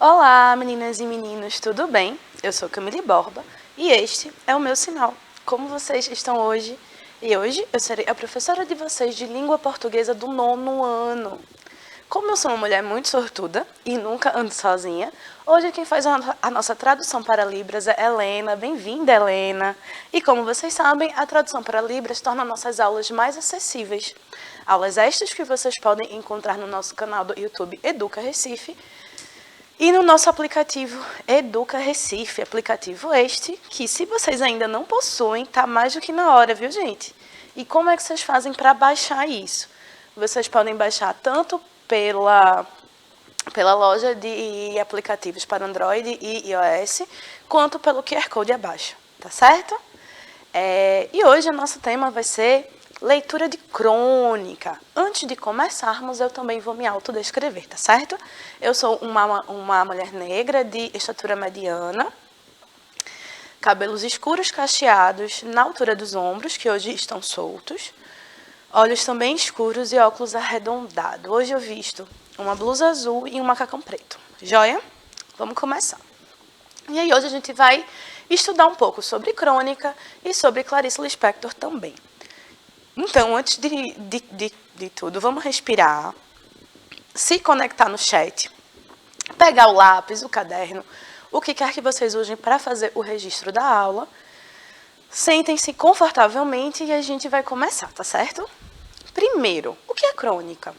Olá, meninas e meninos, tudo bem? Eu sou Camille Borba e este é o meu sinal. Como vocês estão hoje? E hoje eu serei a professora de vocês de língua portuguesa do 9º ano. Como eu sou uma mulher muito sortuda e nunca ando sozinha, hoje quem faz a nossa tradução para Libras é Helena. Bem-vinda, Helena! E como vocês sabem, a tradução para Libras torna nossas aulas mais acessíveis. Aulas estas que vocês podem encontrar no nosso canal do YouTube Educa Recife e no nosso aplicativo Educa Recife, aplicativo este, que se vocês ainda não possuem, tá mais do que na hora, viu, gente? E como é que vocês fazem para baixar isso? Vocês podem baixar tanto pela loja de aplicativos para Android e iOS, quanto pelo QR Code abaixo, tá certo? E hoje o nosso tema vai ser leitura de crônica. Antes de começarmos, eu também vou me autodescrever, tá certo? Eu sou uma mulher negra de estatura mediana, cabelos escuros cacheados na altura dos ombros, que hoje estão soltos, olhos também escuros e óculos arredondados. Hoje eu visto uma blusa azul e um macacão preto. Joia? Vamos começar. E aí hoje a gente vai estudar um pouco sobre crônica e sobre Clarice Lispector também. Então, antes de tudo, vamos respirar, se conectar no chat, pegar o lápis, o caderno, o que quer que vocês usem para fazer o registro da aula. Sentem-se confortavelmente e a gente vai começar, tá certo? Primeiro, o que é crônica?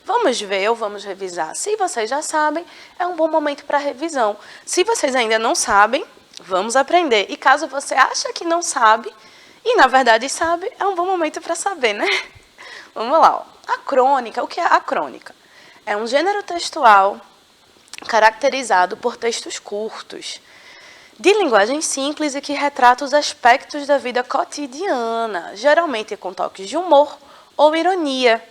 Vamos ver ou vamos revisar. Se vocês já sabem, é um bom momento para revisão. Se vocês ainda não sabem, vamos aprender. E caso você ache que não sabe, e na verdade sabe, é um bom momento para saber, né? Vamos lá. Ó. A crônica, o que é a crônica? É um gênero textual caracterizado por textos curtos, de linguagem simples e que retrata os aspectos da vida cotidiana, geralmente com toques de humor ou ironia.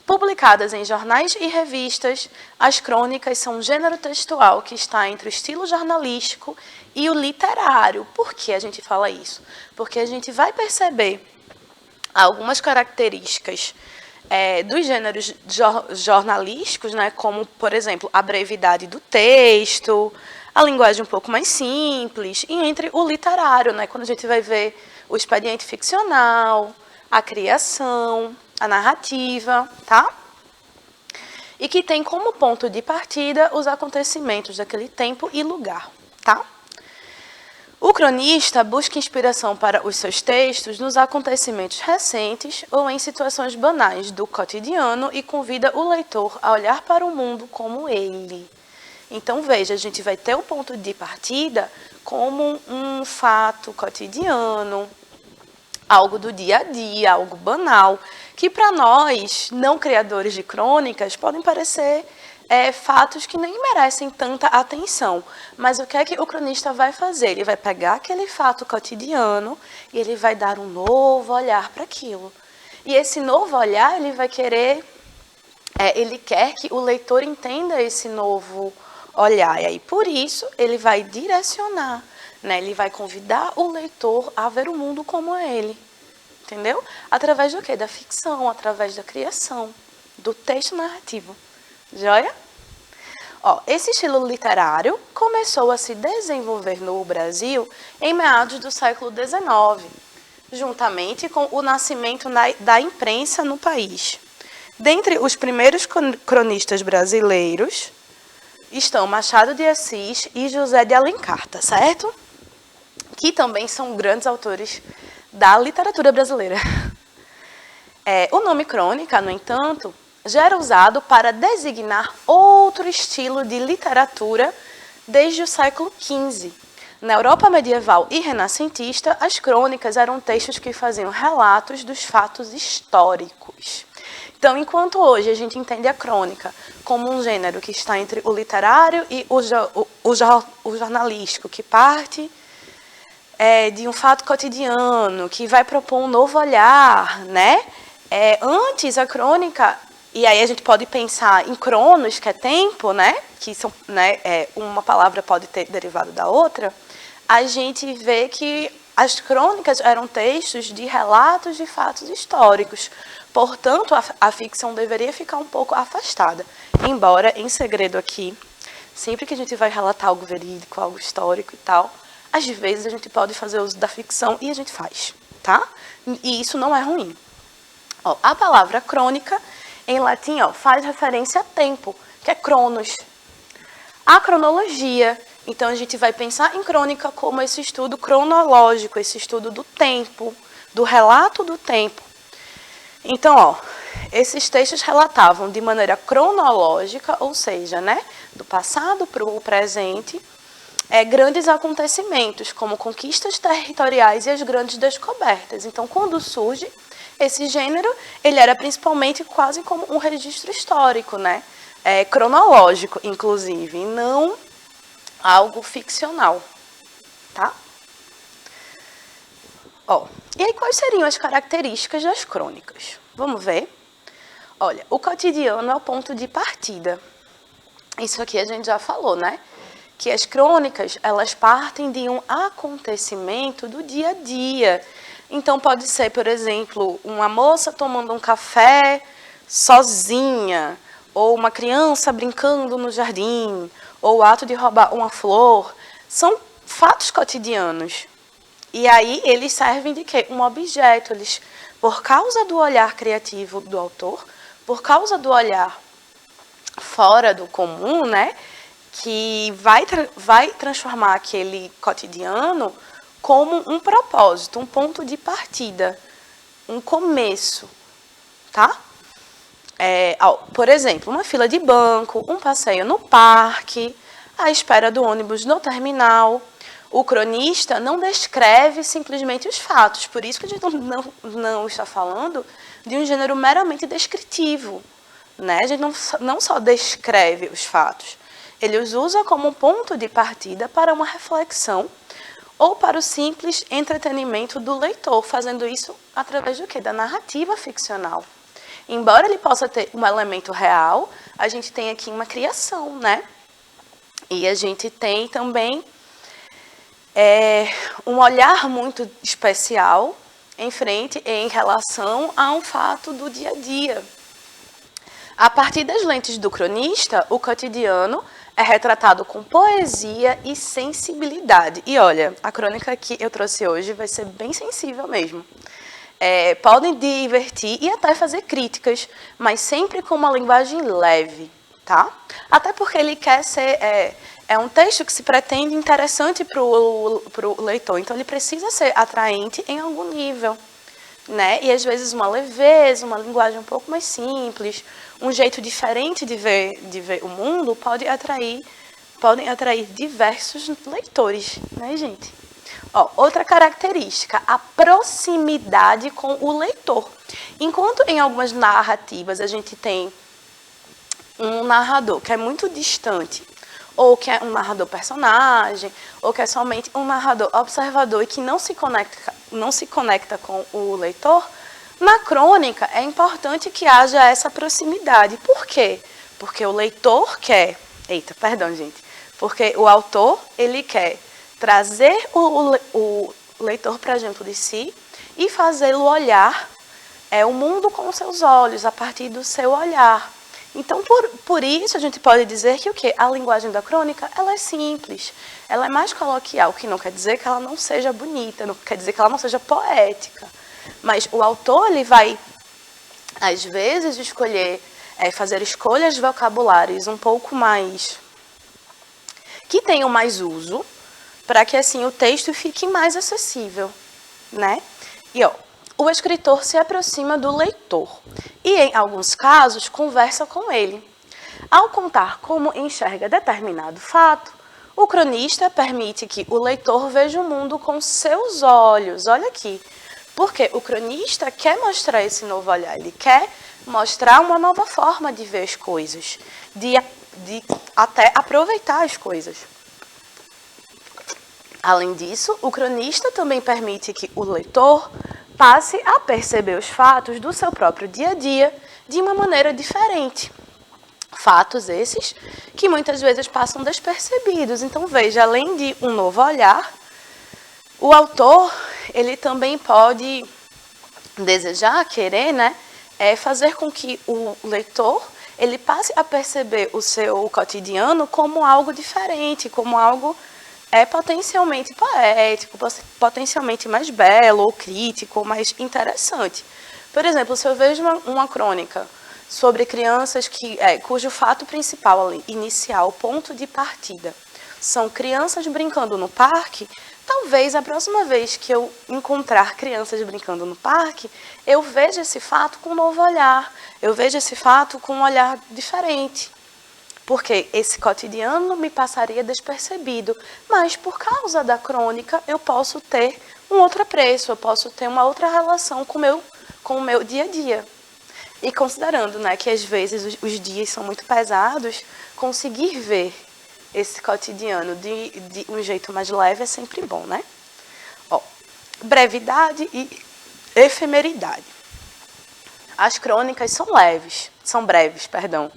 Publicadas em jornais e revistas, as crônicas são um gênero textual que está entre o estilo jornalístico e o literário. Por que a gente fala isso? Porque a gente vai perceber algumas características dos gêneros jornalísticos, né, como, por exemplo, a brevidade do texto, a linguagem um pouco mais simples, e entre o literário, né, quando a gente vai ver o expediente ficcional, a criação, a narrativa, tá? E que tem como ponto de partida os acontecimentos daquele tempo e lugar, tá? O cronista busca inspiração para os seus textos nos acontecimentos recentes ou em situações banais do cotidiano e convida o leitor a olhar para o mundo como ele. Então, veja, a gente vai ter o ponto de partida como um fato cotidiano, algo do dia a dia, algo banal, que para nós, não criadores de crônicas, podem parecer fatos que nem merecem tanta atenção. Mas o que é que o cronista vai fazer? Ele vai pegar aquele fato cotidiano e ele vai dar um novo olhar para aquilo. E esse novo olhar, ele vai querer, ele quer que o leitor entenda esse novo olhar. E aí, por isso, ele vai direcionar, né? Ele vai convidar o leitor a ver o mundo como é ele. Entendeu? Através do quê? Da ficção, através da criação, do texto narrativo. Joia? Ó, esse estilo literário começou a se desenvolver no Brasil em meados do século XIX, juntamente com o nascimento da imprensa no país. Dentre os primeiros cronistas brasileiros estão Machado de Assis e José de Alencar, tá certo? Que também são grandes autores da literatura brasileira. O nome crônica, no entanto, já era usado para designar outro estilo de literatura desde o século XV. Na Europa medieval e renascentista, as crônicas eram textos que faziam relatos dos fatos históricos. Então, enquanto hoje a gente entende a crônica como um gênero que está entre o literário e o jornalístico, que parte de um fato cotidiano, que vai propor um novo olhar, né? Antes a crônica, e aí a gente pode pensar em cronos, que é tempo, né? Que são, né? Uma palavra pode ter derivado da outra. A gente vê que as crônicas eram textos de relatos de fatos históricos. Portanto, a ficção deveria ficar um pouco afastada. Embora, em segredo aqui, Sempre que a gente vai relatar algo verídico, algo histórico e tal, às vezes a gente pode fazer uso da ficção e a gente faz, tá? E isso não é ruim. Ó, a palavra crônica, em latim, ó, faz referência a tempo, que é cronos. A cronologia, então a gente vai pensar em crônica como esse estudo cronológico, esse estudo do tempo, do relato do tempo. Então, ó, esses textos relatavam de maneira cronológica, ou seja, né, do passado para o presente, grandes acontecimentos, como conquistas territoriais e as grandes descobertas. Então, quando surge esse gênero, ele era principalmente quase como um registro histórico, né? Cronológico, inclusive, e não algo ficcional, tá? Ó, e aí, quais seriam as características das crônicas? Vamos ver? Olha, o cotidiano é o ponto de partida. Isso aqui a gente já falou, né? Que as crônicas, elas partem de um acontecimento do dia a dia. Então, pode ser, por exemplo, uma moça tomando um café sozinha, ou uma criança brincando no jardim, ou o ato de roubar uma flor. São fatos cotidianos. E aí, eles servem de quê? Um objeto. Eles, por causa do olhar criativo do autor, por causa do olhar fora do comum, né? Que vai transformar aquele cotidiano como um propósito, um ponto de partida, um começo, tá? Por exemplo, uma fila de banco, um passeio no parque, a espera do ônibus no terminal. O cronista não descreve simplesmente os fatos, por isso que a gente não está falando de um gênero meramente descritivo, né? A gente não só descreve os fatos, ele os usa como um ponto de partida para uma reflexão ou para o simples entretenimento do leitor, fazendo isso através do quê? Da narrativa ficcional. Embora ele possa ter um elemento real, a gente tem aqui uma criação, né? E a gente tem também um olhar muito especial em relação a um fato do dia a dia. A partir das lentes do cronista, o cotidiano é retratado com poesia e sensibilidade. E olha, a crônica que eu trouxe hoje vai ser bem sensível mesmo. Podem divertir e até fazer críticas, mas sempre com uma linguagem leve, tá? Até porque ele quer ser... É um texto que se pretende interessante para o leitor, então ele precisa ser atraente em algum nível, né? E às vezes uma leveza, uma linguagem um pouco mais simples, um jeito diferente de ver o mundo podem atrair diversos leitores, né, gente? Ó, outra característica, a proximidade com o leitor. Enquanto em algumas narrativas a gente tem um narrador que é muito distante, ou que é um narrador personagem, ou que é somente um narrador observador e que não se conecta com o leitor, na crônica é importante que haja essa proximidade. Por quê? Porque o leitor quer... Eita, perdão, gente. Porque o autor, ele quer trazer o leitor para junto de si e fazê-lo olhar o mundo com os seus olhos, a partir do seu olhar. Então, por isso, a gente pode dizer que o quê? A linguagem da crônica, ela é simples, ela é mais coloquial, o que não quer dizer que ela não seja bonita, não quer dizer que ela não seja poética. Mas o autor, ele vai, às vezes, fazer escolhas vocabulárias um pouco mais... que tenham mais uso, para que, assim, o texto fique mais acessível, né? E, ó, o escritor se aproxima do leitor e, em alguns casos, conversa com ele. Ao contar como enxerga determinado fato, o cronista permite que o leitor veja o mundo com seus olhos. Olha aqui, porque o cronista quer mostrar esse novo olhar, ele quer mostrar uma nova forma de ver as coisas, de até aproveitar as coisas. Além disso, o cronista também permite que o leitor passe a perceber os fatos do seu próprio dia a dia de uma maneira diferente. Fatos esses que muitas vezes passam despercebidos. Então, veja, além de um novo olhar, o autor, ele também pode desejar, querer, né, fazer com que o leitor ele passe a perceber o seu cotidiano como algo diferente, como algo potencialmente poético, potencialmente mais belo, ou crítico, ou mais interessante. Por exemplo, se eu vejo uma crônica sobre crianças cujo fato principal ali, inicial, ponto de partida, são crianças brincando no parque, talvez a próxima vez que eu encontrar crianças brincando no parque, eu veja esse fato com um novo olhar, eu veja esse fato com um olhar diferente. Porque esse cotidiano me passaria despercebido, mas por causa da crônica eu posso ter um outro apreço, eu posso ter uma outra relação com o meu dia a dia. E considerando, né, que às vezes os dias são muito pesados, conseguir ver esse cotidiano de um jeito mais leve é sempre bom, né? Ó, brevidade e efemeridade. As crônicas são breves, perdão.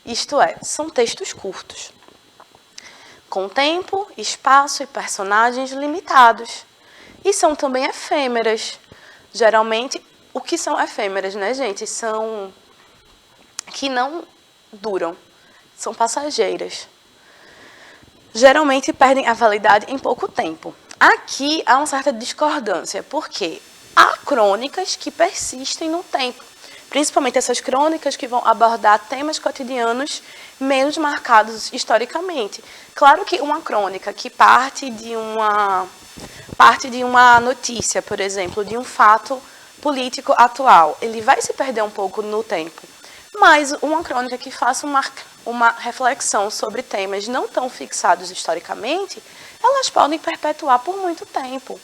Isto é, são textos curtos, com tempo, espaço e personagens limitados. E são também efêmeras. Geralmente, o que são efêmeras, né, gente? São que não duram, são passageiras. Geralmente perdem a validade em pouco tempo. Aqui há uma certa discordância, porque há crônicas que persistem no tempo, principalmente essas crônicas que vão abordar temas cotidianos menos marcados historicamente. Claro que uma crônica que parte de uma notícia, por exemplo, de um fato político atual, ele vai se perder um pouco no tempo. Mas uma crônica que faça uma reflexão sobre temas não tão fixados historicamente, elas podem perpetuar por muito tempo.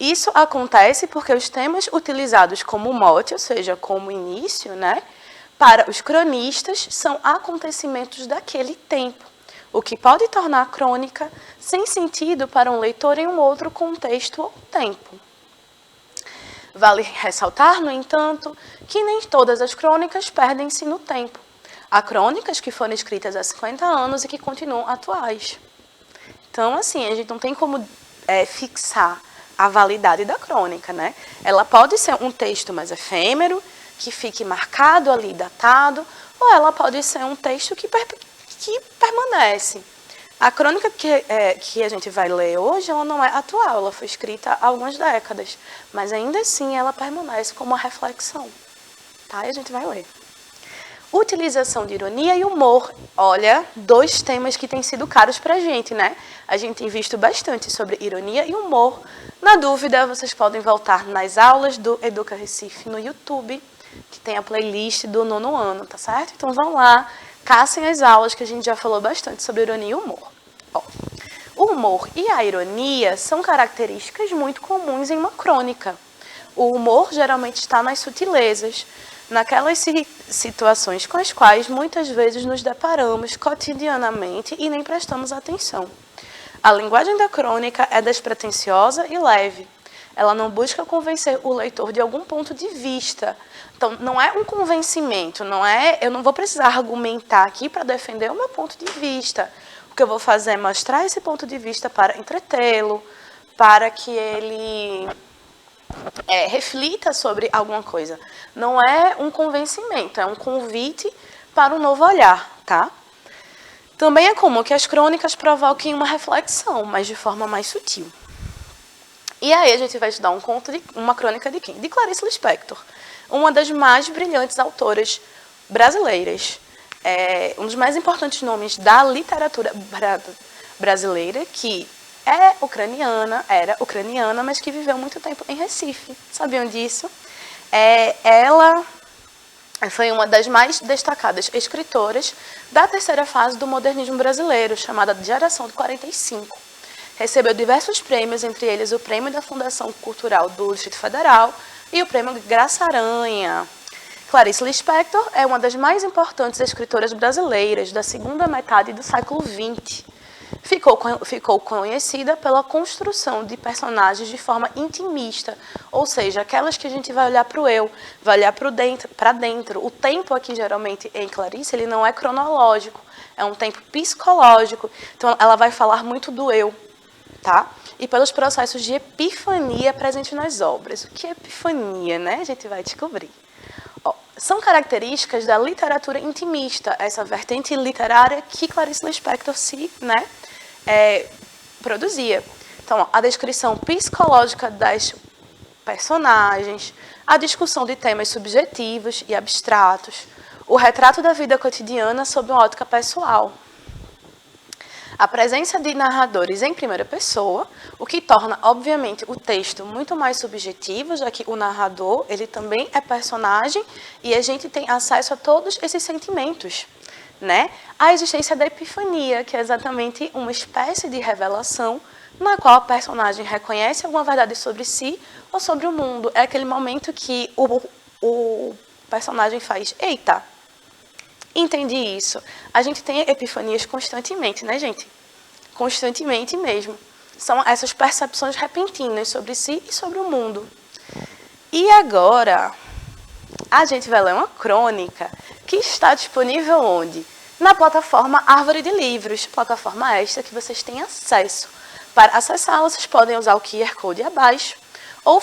Isso acontece porque os temas utilizados como mote, ou seja, como início, né, para os cronistas, são acontecimentos daquele tempo, o que pode tornar a crônica sem sentido para um leitor em um outro contexto ou tempo. Vale ressaltar, no entanto, que nem todas as crônicas perdem-se no tempo. Há crônicas que foram escritas há 50 anos e que continuam atuais. Então, assim, a gente não tem como fixar a validade da crônica, né? Ela pode ser um texto mais efêmero, que fique marcado ali, datado, ou ela pode ser um texto que permanece. A crônica que a gente vai ler hoje, ela não é atual, ela foi escrita há algumas décadas, mas ainda assim ela permanece como uma reflexão, tá? E a gente vai ler. Utilização de ironia e humor. Olha, dois temas que têm sido caros pra gente, né? A gente tem visto bastante sobre ironia e humor. Na dúvida, vocês podem voltar nas aulas do Educa Recife no YouTube, que tem a playlist do 9º ano, tá certo? Então vão lá, caçem as aulas, que a gente já falou bastante sobre ironia e humor. Ó, o humor e a ironia são características muito comuns em uma crônica. O humor geralmente está nas sutilezas, naquelas situações com as quais muitas vezes nos deparamos cotidianamente e nem prestamos atenção. A linguagem da crônica é despretensiosa e leve. Ela não busca convencer o leitor de algum ponto de vista. Então, não é um convencimento, eu não vou precisar argumentar aqui para defender o meu ponto de vista. O que eu vou fazer é mostrar esse ponto de vista para entretê-lo, para que ele reflita sobre alguma coisa. Não é um convencimento, é um convite para um novo olhar, tá? Também é comum que as crônicas provoquem uma reflexão, mas de forma mais sutil. E aí a gente vai estudar uma crônica de quem? De Clarice Lispector, uma das mais brilhantes autoras brasileiras. Um dos mais importantes nomes da literatura brasileira, que era ucraniana, mas que viveu muito tempo em Recife. Sabiam disso? Ela foi uma das mais destacadas escritoras da terceira fase do modernismo brasileiro, chamada Geração de 45. Recebeu diversos prêmios, entre eles o Prêmio da Fundação Cultural do Distrito Federal e o Prêmio Graça Aranha. Clarice Lispector é uma das mais importantes escritoras brasileiras da segunda metade do século XX. Ficou conhecida pela construção de personagens de forma intimista, ou seja, aquelas que a gente vai olhar para o eu, vai olhar para dentro. O tempo aqui, geralmente, em Clarice, ele não é cronológico, é um tempo psicológico. Então, ela vai falar muito do eu, tá? E pelos processos de epifania presentes nas obras. O que é epifania, né? A gente vai descobrir. São características da literatura intimista, essa vertente literária que Clarice Lispector produzia. Então, a descrição psicológica das personagens, a discussão de temas subjetivos e abstratos, o retrato da vida cotidiana sob uma ótica pessoal. A presença de narradores em primeira pessoa, o que torna, obviamente, o texto muito mais subjetivo, já que o narrador ele também é personagem e a gente tem acesso a todos esses sentimentos. Né? A existência da epifania, que é exatamente uma espécie de revelação na qual a personagem reconhece alguma verdade sobre si ou sobre o mundo. É aquele momento que o personagem faz, eita, entendi isso. A gente tem epifanias constantemente, né, gente? Constantemente mesmo. São essas percepções repentinas sobre si e sobre o mundo. E agora, a gente vai ler uma crônica que está disponível onde? Na plataforma Árvore de Livros, plataforma esta que vocês têm acesso. Para acessá-la, vocês podem usar o QR Code abaixo ou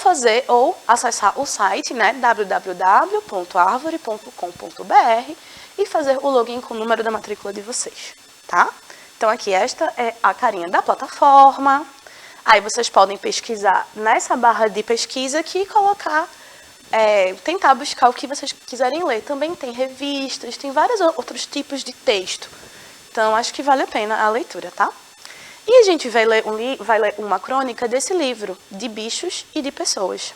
acessar o site, né, www.arvore.com.br e fazer o login com o número da matrícula de vocês, tá? Então, aqui esta é a carinha da plataforma. Aí vocês podem pesquisar nessa barra de pesquisa aqui e colocar, tentar buscar o que vocês quiserem ler. Também tem revistas, tem vários outros tipos de texto. Então, acho que vale a pena a leitura, tá? E a gente vai ler uma crônica desse livro, de bichos e de pessoas,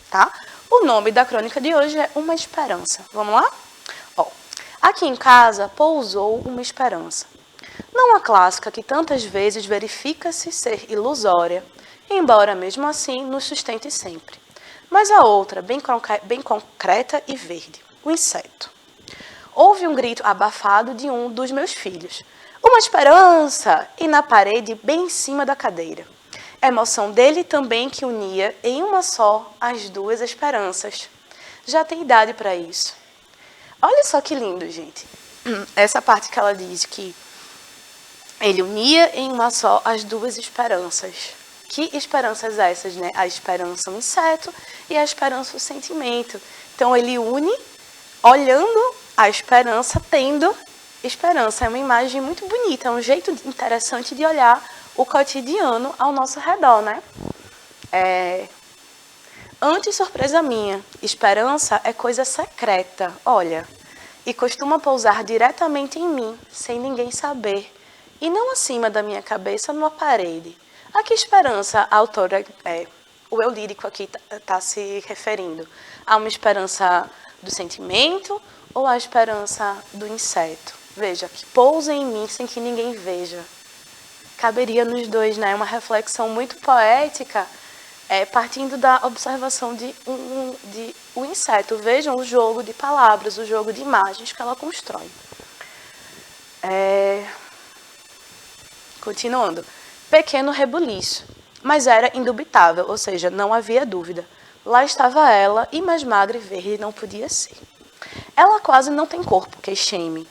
tá? O nome da crônica de hoje é Uma Esperança. Vamos lá? Aqui em casa pousou uma esperança. Não a clássica que tantas vezes verifica-se ser ilusória, embora mesmo assim nos sustente sempre. Mas a outra, bem concreta e verde, o inseto. Houve um grito abafado de um dos meus filhos. Uma esperança! E na parede, bem em cima da cadeira. A emoção dele também que unia em uma só as duas esperanças. Já tem idade para isso. Olha só que lindo, gente. Essa parte que ela diz que ele unia em uma só as duas esperanças. Que esperanças essas, né? A esperança o inseto e a esperança o sentimento. Então, ele une, olhando a esperança, tendo esperança. É uma imagem muito bonita, é um jeito interessante de olhar o cotidiano ao nosso redor, né? Antes, surpresa minha, esperança é coisa secreta, olha, e costuma pousar diretamente em mim, sem ninguém saber, e não acima da minha cabeça numa parede. A que esperança a autora, o eu lírico aqui está se referindo? A uma esperança do sentimento ou a esperança do inseto? Veja, que pousa em mim sem que ninguém veja. Caberia nos dois, né? Uma reflexão muito poética, partindo da observação de um inseto. Vejam o jogo de palavras, o jogo de imagens que ela constrói. Continuando. Pequeno rebuliço, mas era indubitável, ou seja, não havia dúvida. Lá estava ela, e mais magra e verde não podia ser. Ela quase não tem corpo, queixei-me.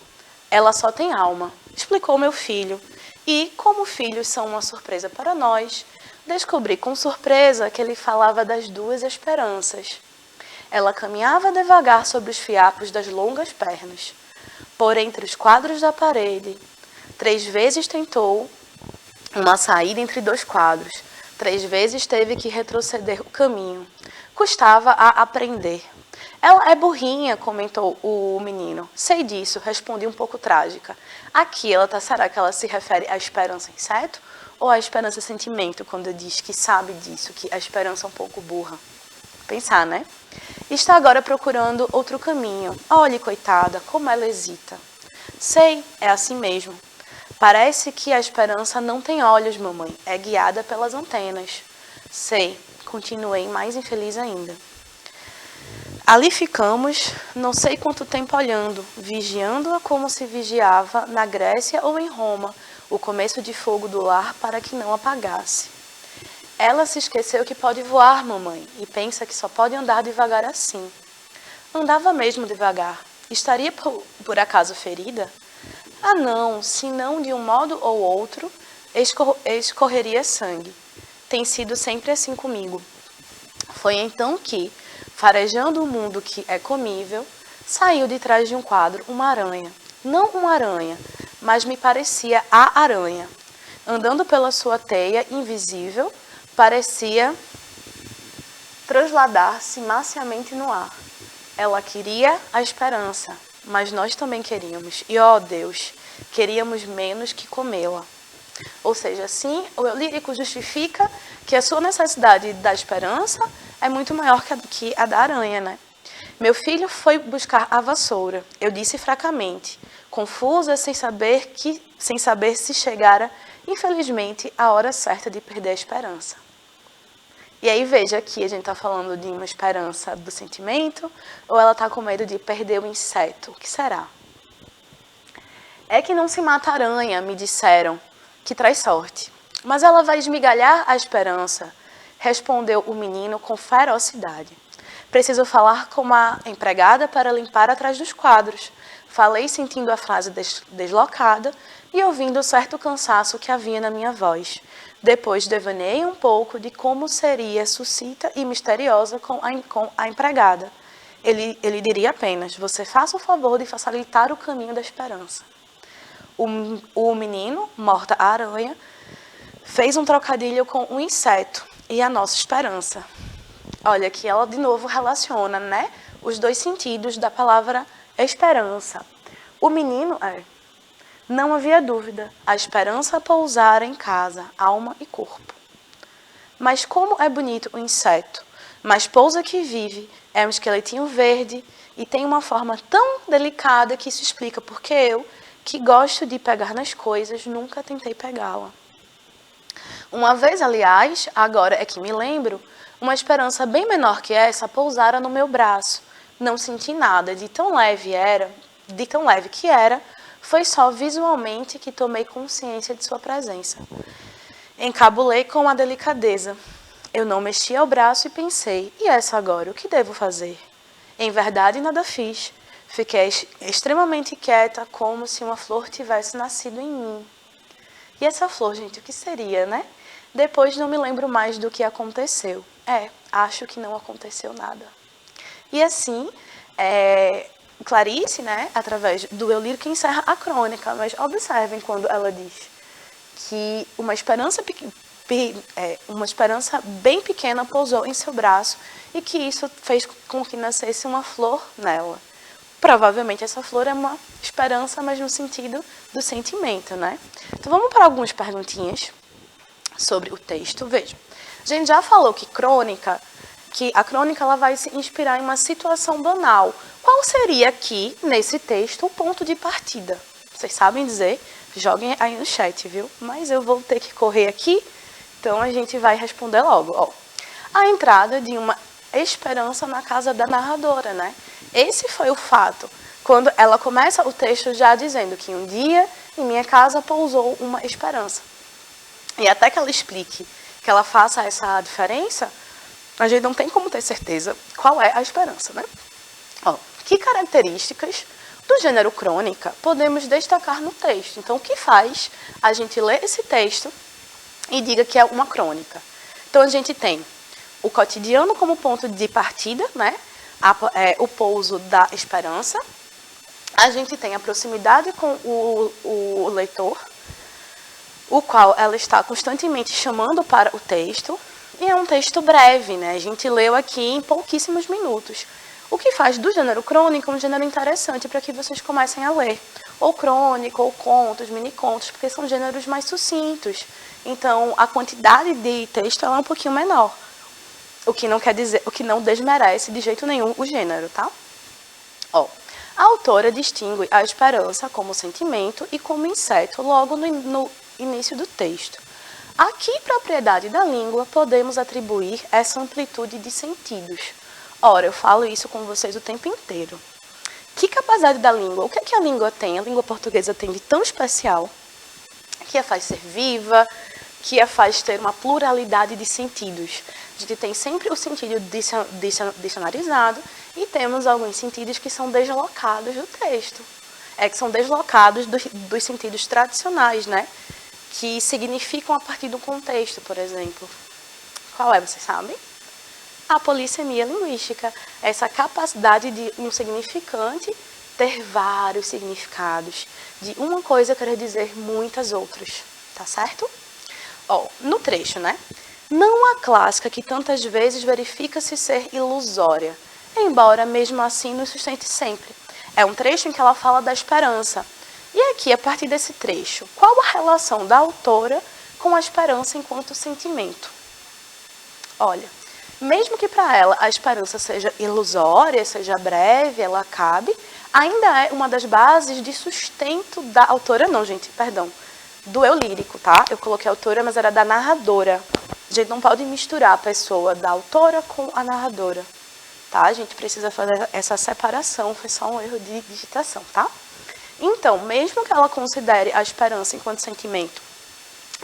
Ela só tem alma, explicou meu filho. E, como filhos são uma surpresa para nós, descobri com surpresa que ele falava das duas esperanças. Ela caminhava devagar sobre os fiapos das longas pernas. Por entre os quadros da parede, 3 vezes tentou uma saída entre 2 quadros. 3 vezes teve que retroceder o caminho. Custava a aprender. Ela é burrinha, comentou o menino. Sei disso, respondi um pouco trágica. Aqui, será que ela se refere à esperança inseto ou à esperança sentimento, quando diz que sabe disso, que a esperança é um pouco burra? Pensar, né? Está agora procurando outro caminho. Olhe, coitada, como ela hesita. Sei, é assim mesmo. Parece que a esperança não tem olhos, mamãe. É guiada pelas antenas. Sei, continuei mais infeliz ainda. Ali ficamos, não sei quanto tempo olhando, vigiando-a como se vigiava na Grécia ou em Roma, o começo de fogo do lar para que não apagasse. Ela se esqueceu que pode voar, mamãe, e pensa que só pode andar devagar assim. Andava mesmo devagar. Estaria por acaso ferida? Ah, não, se não de um modo ou outro, escorreria sangue. Tem sido sempre assim comigo. Foi então que, farejando o mundo que é comível, saiu de trás de um quadro uma aranha. Não uma aranha, mas me parecia a aranha. Andando pela sua teia invisível, parecia trasladar-se maciamente no ar. Ela queria a esperança, mas nós também queríamos. E, ó Deus, queríamos menos que comê-la. Ou seja, sim, o eu lírico justifica que a sua necessidade da esperança é muito maior que a da aranha, né? Meu filho foi buscar a vassoura, eu disse fracamente, confusa, sem saber se chegara, infelizmente, a hora certa de perder a esperança. E aí, veja aqui, a gente está falando de uma esperança do sentimento, ou ela está com medo de perder o inseto? O que será? É que não se mata aranha, me disseram, que traz sorte. Mas ela vai esmigalhar a esperança, respondeu o menino com ferocidade. Preciso falar com a empregada para limpar atrás dos quadros. Falei sentindo a frase deslocada e ouvindo certo cansaço que havia na minha voz. Depois devaneei um pouco de como seria sucinta e misteriosa com a empregada. Ele diria apenas, você faça o favor de facilitar o caminho da esperança. O menino, morta a aranha, fez um trocadilho com o inseto e a nossa esperança. Olha, que ela de novo relaciona, né, os dois sentidos da palavra esperança. O menino não havia dúvida, a esperança pousara em casa, alma e corpo. Mas como é bonito o inseto, mas pousa que vive, é um esqueletinho verde e tem uma forma tão delicada que isso explica porque eu, que gosto de pegar nas coisas, nunca tentei pegá-la. Uma vez, aliás, agora é que me lembro, uma esperança bem menor que essa pousara no meu braço. Não senti nada, de tão leve que era, foi só visualmente que tomei consciência de sua presença. Encabulei com uma delicadeza. Eu não mexi o braço e pensei, e essa agora, o que devo fazer? Em verdade, nada fiz. Fiquei extremamente quieta, como se uma flor tivesse nascido em mim. E essa flor, gente, o que seria, né? Depois não me lembro mais do que aconteceu. Acho que não aconteceu nada. E assim, Clarice, né, através do eu lírico, encerra a crônica. Mas observem quando ela diz que uma esperança bem pequena pousou em seu braço e que isso fez com que nascesse uma flor nela. Provavelmente essa flor é uma esperança, mas no sentido do sentimento, né? Então vamos para algumas perguntinhas sobre o texto. Veja, a gente já falou que a crônica ela vai se inspirar em uma situação banal. Qual seria aqui, nesse texto, o ponto de partida? Vocês sabem dizer? Joguem aí no chat, viu? Mas eu vou ter que correr aqui, então a gente vai responder logo. Ó, a entrada de uma esperança na casa da narradora, né? Esse foi o fato. Quando ela começa o texto já dizendo que um dia em minha casa pousou uma esperança. E até que ela explique, que ela faça essa diferença, a gente não tem como ter certeza qual é a esperança, né? Ó, que características do gênero crônica podemos destacar no texto? Então, o que faz a gente ler esse texto e diga que é uma crônica? Então, a gente tem o cotidiano como ponto de partida, né? O pouso da esperança. A gente tem a proximidade com o leitor, o qual ela está constantemente chamando para o texto. E é um texto breve, né? A gente leu aqui em pouquíssimos minutos. O que faz do gênero crônica um gênero interessante para que vocês comecem a ler. Ou crônica, ou contos, mini-contos, porque são gêneros mais sucintos. Então, a quantidade de texto é um pouquinho menor. O que não quer dizer, o que não desmerece de jeito nenhum o gênero, tá? Ó, a autora distingue a esperança como sentimento e como inseto logo no início do texto. A que propriedade da língua podemos atribuir essa amplitude de sentidos? Ora, eu falo isso com vocês o tempo inteiro. Que capacidade da língua? O que é que a língua tem? A língua portuguesa tem de tão especial que a faz ser viva, que a faz ter uma pluralidade de sentidos. A gente tem sempre o sentido dicionarizado e temos alguns sentidos que são deslocados do texto. Que são deslocados dos sentidos tradicionais, né? Que significam a partir do contexto, por exemplo. Qual é, vocês sabem? a polissemia linguística, essa capacidade de um significante ter vários significados, de uma coisa querer dizer muitas outras, tá certo? Ó, no trecho, né? Não a clássica que tantas vezes verifica-se ser ilusória, embora mesmo assim nos sustente sempre. É um trecho em que ela fala da esperança. E aqui, a partir desse trecho, qual a relação da autora com a esperança enquanto sentimento? Olha, mesmo que para ela a esperança seja ilusória, seja breve, ela acabe, ainda é uma das bases de sustento da autora, não, gente, perdão, do eu lírico, tá? Eu coloquei autora, mas era da narradora. A gente não pode misturar a pessoa da autora com a narradora, tá? A gente precisa fazer essa separação, foi só um erro de digitação, tá? Então, mesmo que ela considere a esperança enquanto sentimento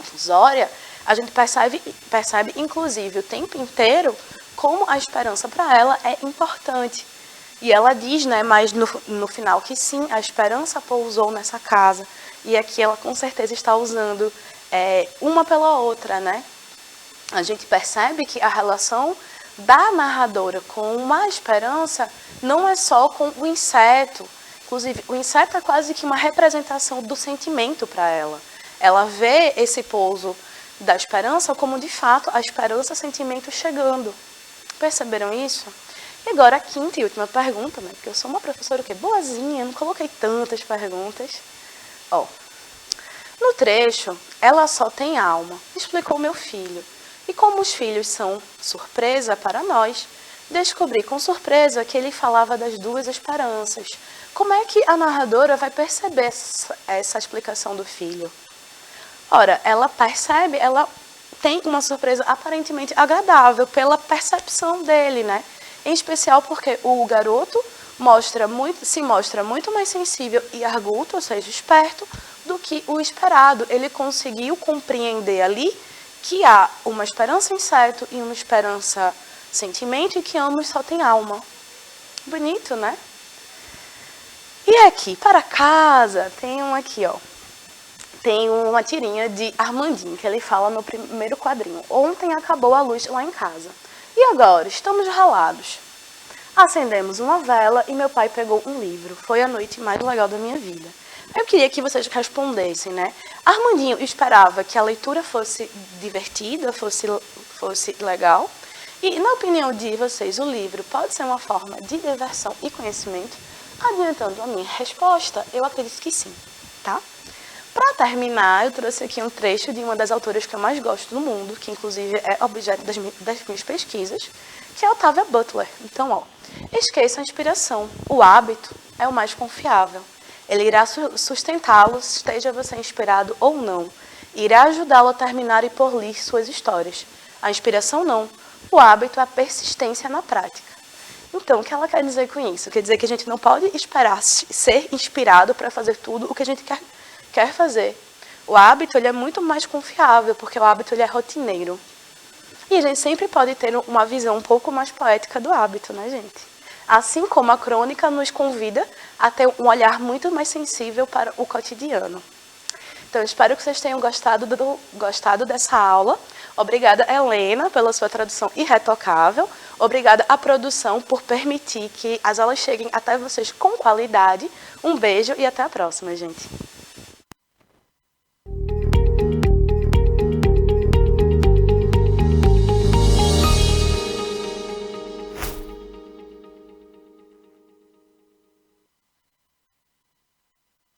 ilusória, a gente percebe, inclusive, o tempo inteiro como a esperança para ela é importante. E ela diz, né, mas no final que sim, a esperança pousou nessa casa. E aqui ela com certeza está usando uma pela outra, né? A gente percebe que a relação da narradora com a esperança não é só com o inseto. Inclusive, o inseto é quase que uma representação do sentimento para ela. Ela vê esse pouso da esperança como, de fato, a esperança, sentimento chegando. Perceberam isso? E agora a quinta e última pergunta, né? Porque eu sou uma professora que é boazinha, não coloquei tantas perguntas. Ó, no trecho, ela só tem alma, explicou meu filho. E como os filhos são surpresa para nós, descobri com surpresa que ele falava das duas esperanças. Como é que a narradora vai perceber essa explicação do filho? Ora, ela percebe, ela tem uma surpresa aparentemente agradável pela percepção dele, né? Em especial porque o garoto se mostra muito mais sensível e arguto, ou seja, esperto, do que o esperado. Ele conseguiu compreender ali que há uma esperança inseto e uma esperança sentimento e que ambos só têm alma. Bonito, né? E aqui, para casa, tem um aqui, ó. Tem uma tirinha de Armandinho, que ele fala no primeiro quadrinho. Ontem acabou a luz lá em casa. E agora? Estamos ralados. Acendemos uma vela e meu pai pegou um livro. Foi a noite mais legal da minha vida. Eu queria que vocês respondessem, né? Armandinho esperava que a leitura fosse divertida, fosse legal. E, na opinião de vocês, o livro pode ser uma forma de diversão e conhecimento? Adiantando a minha resposta, eu acredito que sim, tá? Para terminar, eu trouxe aqui um trecho de uma das autoras que eu mais gosto do mundo, que inclusive é objeto das minhas pesquisas, que é Octavia Butler. Então, ó, esqueça a inspiração. O hábito é o mais confiável. Ele irá sustentá-lo, esteja você inspirado ou não. Irá ajudá-lo a terminar e por ler suas histórias. A inspiração não. O hábito é a persistência na prática. Então, o que ela quer dizer com isso? Quer dizer que a gente não pode esperar ser inspirado para fazer tudo o que a gente quer fazer. O hábito ele é muito mais confiável, porque o hábito ele é rotineiro. E a gente sempre pode ter uma visão um pouco mais poética do hábito, né, gente? Assim como a crônica nos convida a ter um olhar muito mais sensível para o cotidiano. Então, eu espero que vocês tenham gostado dessa aula. Obrigada, Helena, pela sua tradução irretocável. Obrigada à produção por permitir que as aulas cheguem até vocês com qualidade. Um beijo e até a próxima, gente.